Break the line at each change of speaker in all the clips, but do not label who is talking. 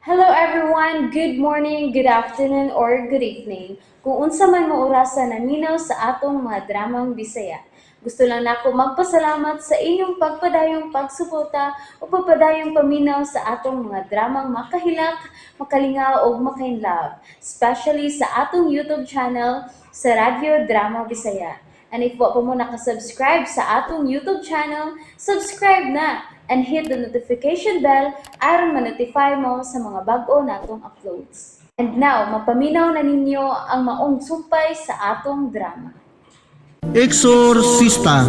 Hello everyone, good morning, good afternoon, or good evening. Kung unsa man mo orasan naminaw sa atong mga dramang Bisaya. Gusto lang nako magpasalamat sa inyong pagpadayong pagsuporta o pagpadayong paminaw sa atong mga dramang makahilak, makalingaw o makainlove, especially sa atong YouTube channel sa Radyo Drama Bisaya. And if wa pa mo nakasubscribe sa atong YouTube channel, subscribe na and hit the notification bell aron ma-notify mo sa mga bag-o natong uploads. And now, mapaminaw na ninyo ang maong sumpay sa atong drama.
Eksorsista.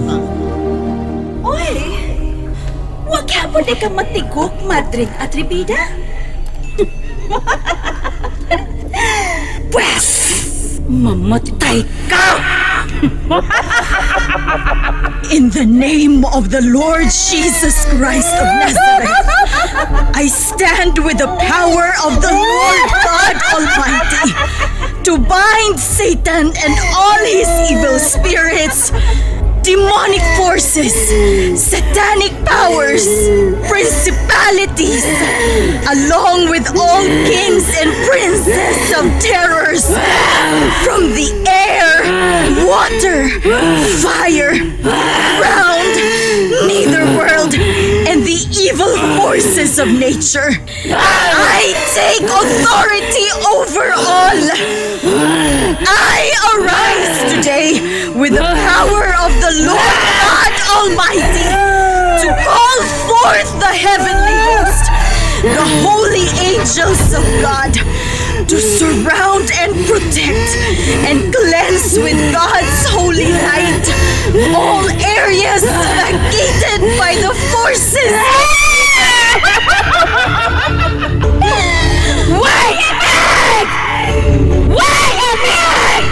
Oy! Huwag yapon ka matigok, Madrid Atribida? Pwes! Mamatay ka! In the name of the Lord Jesus Christ of Nazareth, I stand with the power of the Lord God Almighty to bind Satan and all his evil spirits, demonic forces, satanic powers, principalities, along with all kings and princes of terrors from the air, water, fire, ground, netherworld, and the evil forces of nature. I take authority over all. I arise today with the power of the Lord God Almighty to call forth the heavenly host, the holy angels of God, to surround and protect and cleanse with God's holy light all areas gated by the forces. Wait a minute! Wait a minute!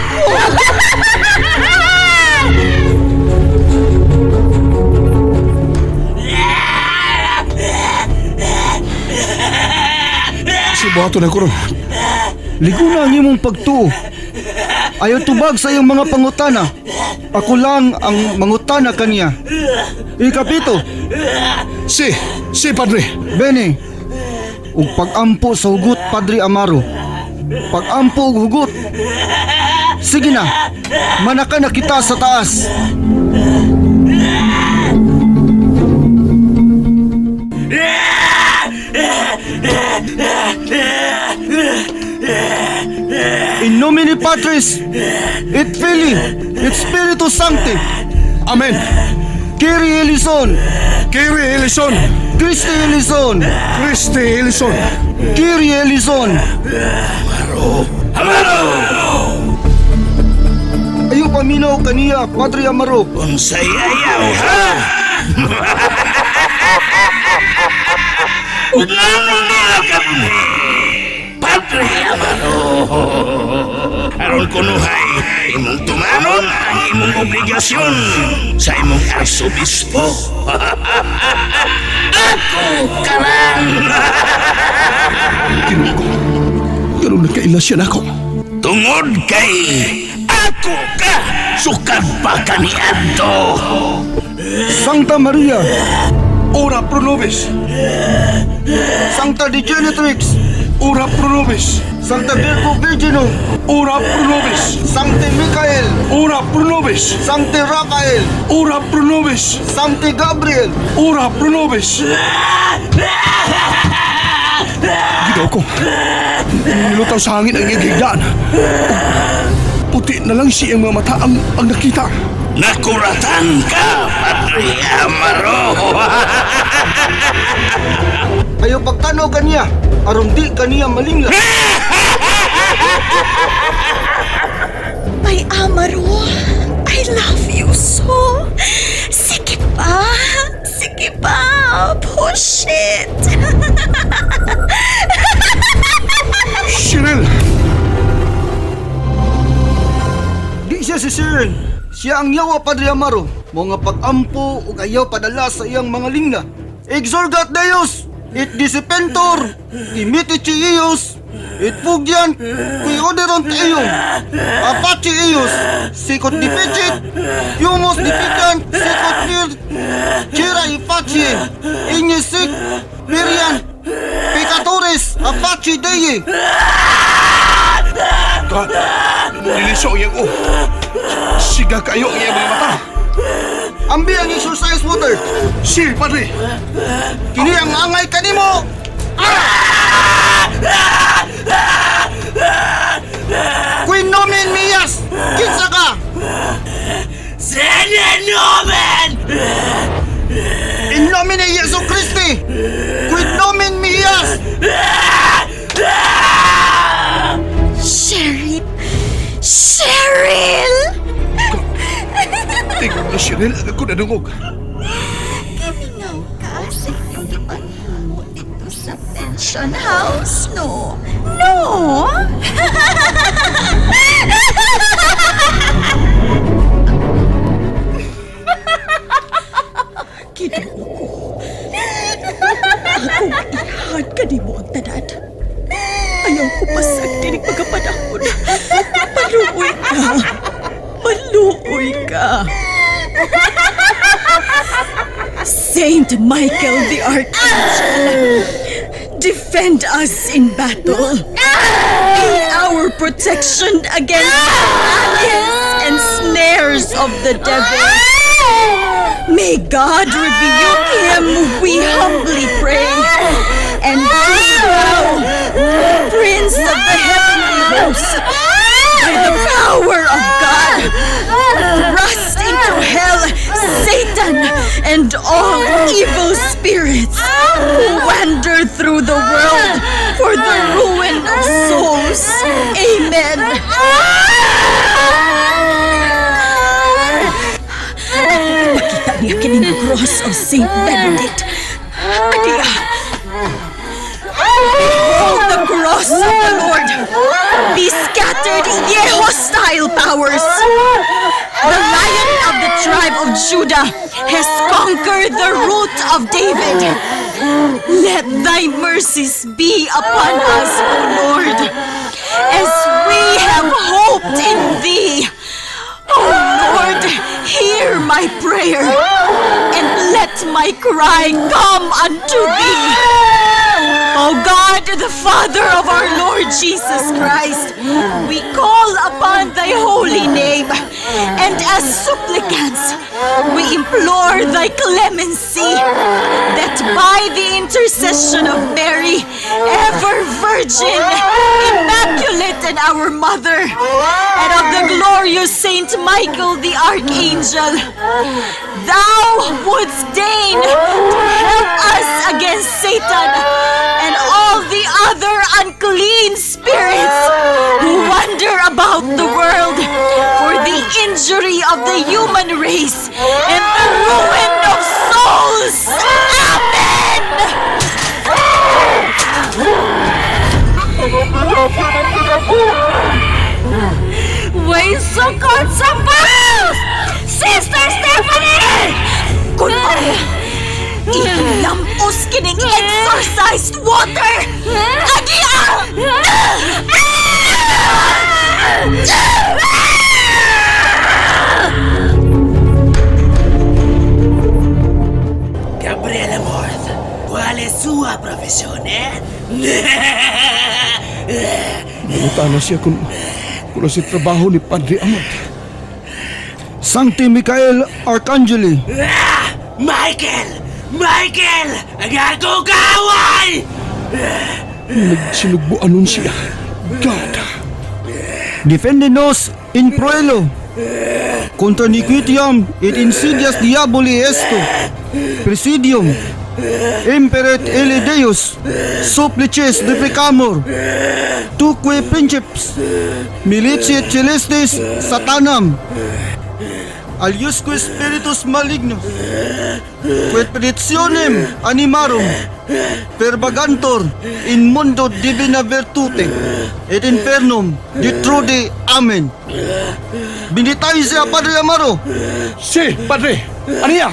Sibato na ko ron. Ligo na ang imong pagtuo. Ayaw tubag sa iyong mga pangutana. Ako lang ang mangutana kaniya. Ikapito. Si Padre. Bene. Ug pag-ampo sa hugot, Padre Amaro. Pag-ampo og hugot. Sige na. Manaka na kita sa taas. In nomine Patris, et Filii, et Spiritus Sancti.
Amen.
Kyrie eleison,
Kyrie eleison.
Christi eleison,
Christi eleison.
Kyrie eleison.
Amaro!
Ayaw paminaw kaniya, Padre Amaro.
Unsay ayaw, ha? Unanong nila kami, Padre Amaro. Aron kunuhay, imong tumanon ang imong obligasyon sa imong arsobispo. Ako ka lang!
Ganun na kailasyan ako.
Tungod kay ako ka, sukad pa ka ni Adto.
Sancta Maria,
Ora pro nobis,
Sancta Digenitrix,
ora pro nobis,
Sancta Virgo Virginum,
ora pro nobis,
Sancte Michael,
ora pro nobis,
Sancte Raphael,
ora pro nobis,
Sancte Gabriel.
ora pro nobis. Ginoo ko, nilutaw sa hangin ang iyong higdaan. Puti na lang siyang mga mata ang nakita. Nakuratan ka, Padre Amaro!
Ayaw pagtanaw kaniya, aron di kaniya malingla.
My Amaro, I love you so. Sige pa, push it.
Cheryl!
Di siya si Cyril. Siya ang yawa, Padre Amaro. Mga pag-ampo ug ayaw padala sa iyang mga lingna. Exorgat Deus, it disipentor, imitici ius, it fugiant, qui oderont eum, apaci ius, sicut difficit, humus difficant, sicut vir, cira ifacie, ignisic, virian, pecatores, apaci Noche Dei.
God, niliso iyang siga kayo ang iyang mga mata.
Ambi ang exercise water.
Si, Padre.
Kini ang angay kanimo. Queen nomen mias. Kinsa ka?
Nomen!
In nomine Jesu Christi. Queen nomen mias.
Cheryl! Cheryl!
Tingnan na si Rel, ako nadungog.
Kamingaw ka sa iyon mo dito sa pension house, no? No! Ginoo ko. Akong ihad ka di mo ang tanan. Ayaw ko pasag dinig pagkapanahon. Maluoy ka. Maluoy ka. Saint Michael the Archangel, defend us in battle. Be our protection against the snares and snares of the devil. May God rebuke him, we humbly pray. And thou, Prince of the heavenly host, by the power of God, thrust into hell Satan and all evil spirits who wander through the world for the ruin of souls. Amen. Pakita niya kining cross of Saint Benedict. Adiya. Behold the cross of the Lord. Be scattered, ye hostile powers. The Lion of the tribe of Judah has conquered the root of David. Let thy mercies be upon us, O Lord, as we have hoped in thee. O Lord, hear my prayer, and let my cry come unto thee. O God, the Father of our Lord Jesus Christ, we call upon thy holy name, and as supplicants, we implore thy clemency, that by the intercession of Mary, ever Virgin, Immaculate and our Mother, and of the glorious Saint Michael the Archangel, thou wouldst deign to help us against Satan and all the other unclean spirits who wander about the world for the injury of the human race and the ruin of souls. Amen! Way sukot sa paus! Sister Stephanie! Kunwari, ilampos kining exorcised water! Adia!
Gabriel Amorth, ¿cuál es su profesión,
Nanguta na siya kung si trabaho ni Padre Amot.
Sancti Michael Arcangeli.
Michael! Michael! Ang ako kaway!
Nagsinugbuanon siya. God,
Defendenos in proelo. Contra niquitiam et insidias diaboli esto. Presidium. Imperet ele Deus. Supplices deprecamur. Tuque princeps. Militiae celestis satanam. Aliusque spiritus malignos. Quet petitionem animarum. Perbagantor in mundo divina virtute. Et infernum detrude. Amen. Binitay siya, Padre Amaro.
si, Padre, ano niya?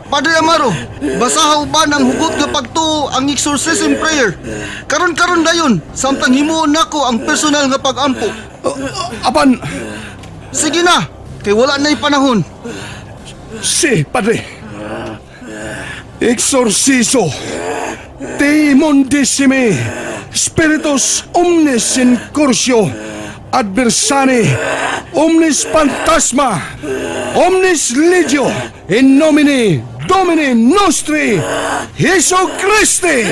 Padre Amaro, basahaw ba ng hugot nga pagtuo ang exorcism prayer? Karon-karon dayon, samtang himuon nako ang personal nga pag-ampo.
Apan,
Sige na, kay wala na'y panahon.
si, Padre. Eksorsiso, te immundissime, spiritus omnes in cursio, adversane, omnis phantasma, omnis legio, in nomine Domini nostri, Jesu Christi!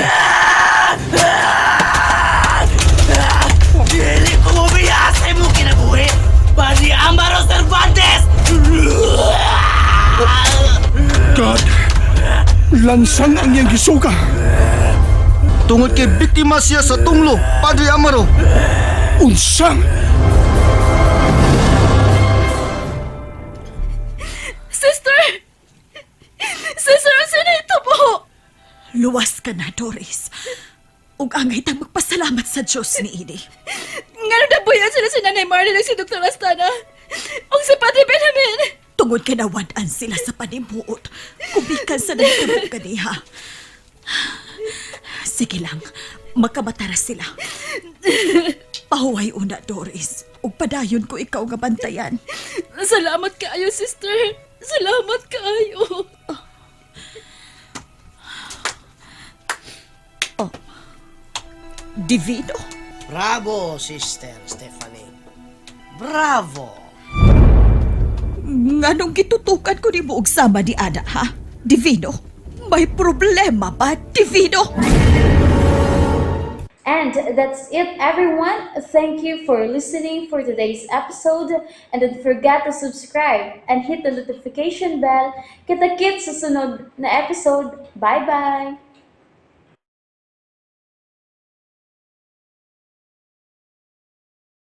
Dili ko mo biyasa mo kinabuhi! Padre Amaro Cervantes!
God, lansang ang iyang gisuka.
Tungod kay biktima siya sa tunglo, Padre Amaro.
Unsang?
Sister! Sister, sino ito po? Luwas ka na, Doris. Ug angay tang magpasalamat sa Diyos ni Ini.
Nga na buyan sila si Nanay Marlene ug si Dr. Astana. Ug si Pati Benjamin.
Tungod kay nawadaan sila sa panimuot. Kubikan sa nagtabog kaniha. Sige lang, makamatara sila. Pahuway una, Doris. Ug padayon ko ikaw nga bantayan.
Salamat kaayo, sister. Salamat kaayo.
Divino.
Bravo, Sister Stephanie. Bravo!
Nganong gitutukan ko ni mo og sama ni Ana, ha? Divino, may problema ba, Divino?
And that's it, everyone. Thank you for listening for today's episode. And don't forget to subscribe and hit the notification bell. Kita-kits sa sunod na episode. Bye-bye!